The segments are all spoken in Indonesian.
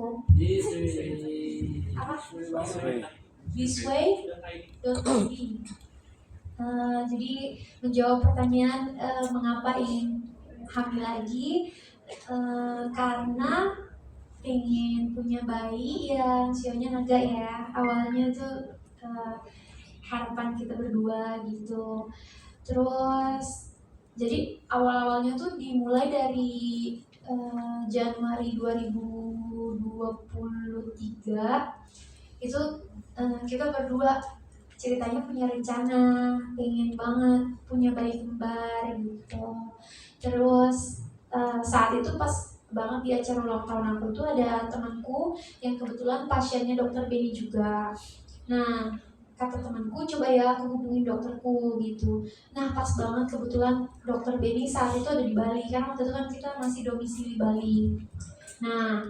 home. Apa? Thisway.id. Jadi menjawab pertanyaan mengapa ingin hamil lagi, karena ingin punya bayi yang sionya naga ya. Awalnya tuh harapan kita berdua gitu. Terus jadi awal-awalnya tuh dimulai dari Januari 2023 itu kita berdua ceritanya punya rencana pengen banget punya bayi kembar gitu. Terus saat itu pas banget di acara ulang tahun aku tuh ada temanku yang kebetulan pasiennya dokter Benny juga. Nah, kata temanku, coba ya aku hubungin dokterku gitu. Nah, pas banget kebetulan dokter Benny saat itu ada di Bali, karena waktu itu kan kita masih domisili Bali. Nah,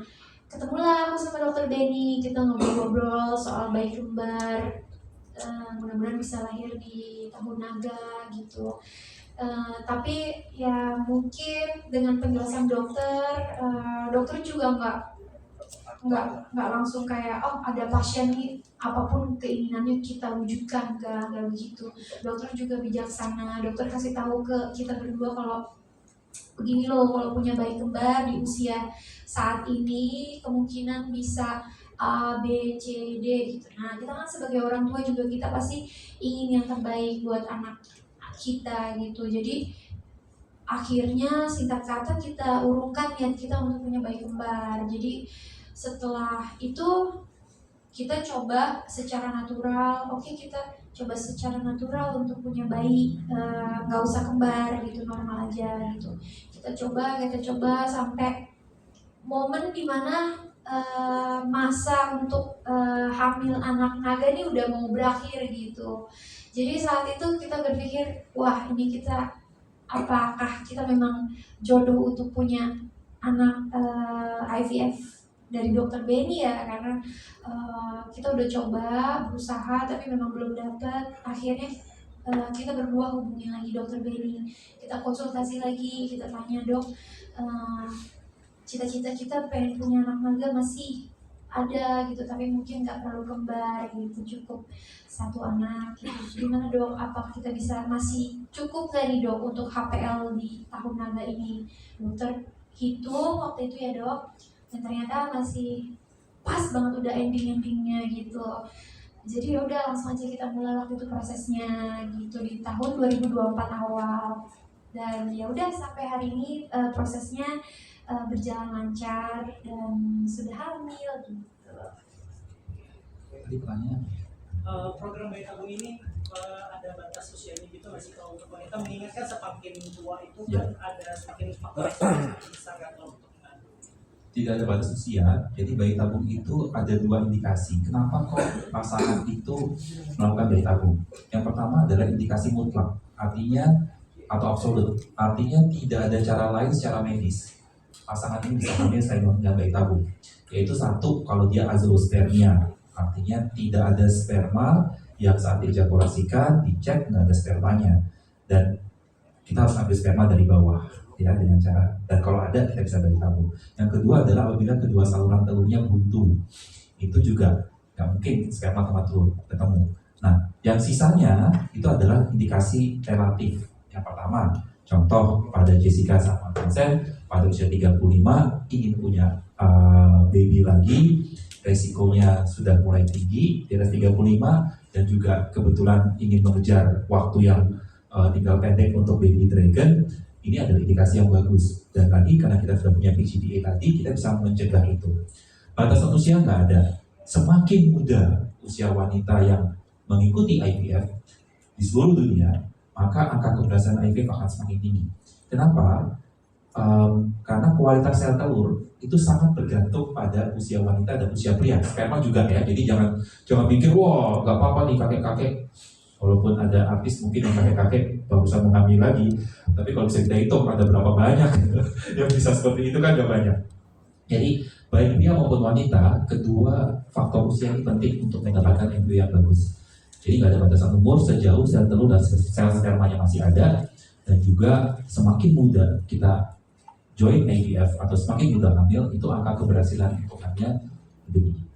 ketemulah aku sama dokter Benny, kita ngobrol-ngobrol soal bayi kembar, mudah-mudahan bisa lahir di tahun naga gitu. Tapi ya mungkin dengan penjelasan dokter, dokter juga nggak langsung kayak oh ada pasien nih apapun keinginannya kita wujudkan, nggak begitu. Dokter juga bijaksana, dokter kasih tahu ke kita berdua kalau begini loh, kalau punya bayi kembar di usia saat ini kemungkinan bisa A, B, C, D gitu. Nah kita kan sebagai orang tua juga kita pasti ingin yang terbaik buat anak kita gitu. Jadi akhirnya singkat kata kita urungkan niat kita untuk punya bayi kembar. Jadi setelah itu kita coba secara natural, oke kita coba secara natural untuk punya bayi, nggak usah kembar gitu, normal aja gitu. Kita coba sampai momen dimana masa untuk hamil anak naga ini udah mau berakhir gitu. Jadi saat itu kita berpikir, wah ini kita apakah kita memang jodoh untuk punya anak IVF dari dokter Benny ya, karena kita udah coba berusaha tapi memang belum dapat. Akhirnya kita berdua hubungin lagi dokter Benny, kita konsultasi lagi, kita tanya dok, cita-cita kita pengen punya anak naga masih ada gitu, tapi mungkin nggak perlu kembar gitu, cukup satu anak gitu. Gimana dok, apa kita bisa masih cukup nggak nih dok untuk HPL di tahun naga ini? Dokter hitung waktu itu ya dok, dan ternyata masih pas banget, udah endingnya gitu. Jadi udah langsung aja kita mulai waktu itu prosesnya gitu di tahun 2024 awal. Dan ya udah sampai hari ini prosesnya berjalan lancar dan sudah hamil gitu. Tadi pertanyaan program bayi tabung ini ada batas usianya gitu nggak sih kalau untuk wanita, mengingatkan semakin tua itu kan ada semakin faktor yang besar atau untuk tidak ada batas usia. Jadi bayi tabung itu ada dua indikasi. Kenapa kok pasangan itu melakukan bayi tabung? Yang pertama adalah indikasi mutlak, artinya atau absolut, artinya tidak ada cara lain secara medis pasangan ini bisa hamil selain dengan bayi tabung. Yaitu satu, kalau dia azoospermia, artinya tidak ada sperma yang saat diejakulasikan dicek nggak ada spermanya, dan kita harus ambil sperma dari bawah ya dengan cara, dan kalau ada kita bisa bayi tabung. Yang kedua adalah apabila kedua saluran telurnya buntu, itu juga nggak mungkin sperma sama telur ketemu. Nah, yang sisanya itu adalah indikasi relatif. Yang pertama, contoh pada Jessica sama Vincent pada usia 35 ingin punya baby lagi, resikonya sudah mulai tinggi di atas 35, dan juga kebetulan ingin mengejar waktu yang tinggal pendek untuk baby dragon. Ini adalah indikasi yang bagus. Dan lagi karena kita sudah punya PGDA tadi, kita bisa mencegah itu. Batasan usia nggak ada. Semakin muda usia wanita yang mengikuti IVF di seluruh dunia, maka angka keberhasilan IVF akan semakin tinggi. Kenapa? Karena kualitas sel telur itu sangat bergantung pada usia wanita dan usia pria. Sperma juga ya. Jadi jangan pikir wah nggak apa-apa nih kakek-kakek. Walaupun ada artis mungkin yang kakek-kakek barusan mengambil lagi, tapi kalau bisa kita hitung ada berapa banyak yang bisa seperti itu kan gak banyak. Jadi baik pria maupun wanita, kedua faktor usia ini penting untuk mendapatkan embryo yang bagus. Jadi nggak ada batasan umur sejauh sel telur dan sel spermanya masih ada, dan juga semakin muda kita join IVF atau semakin muda hamil, itu angka keberhasilan hitungannya lebih tinggi.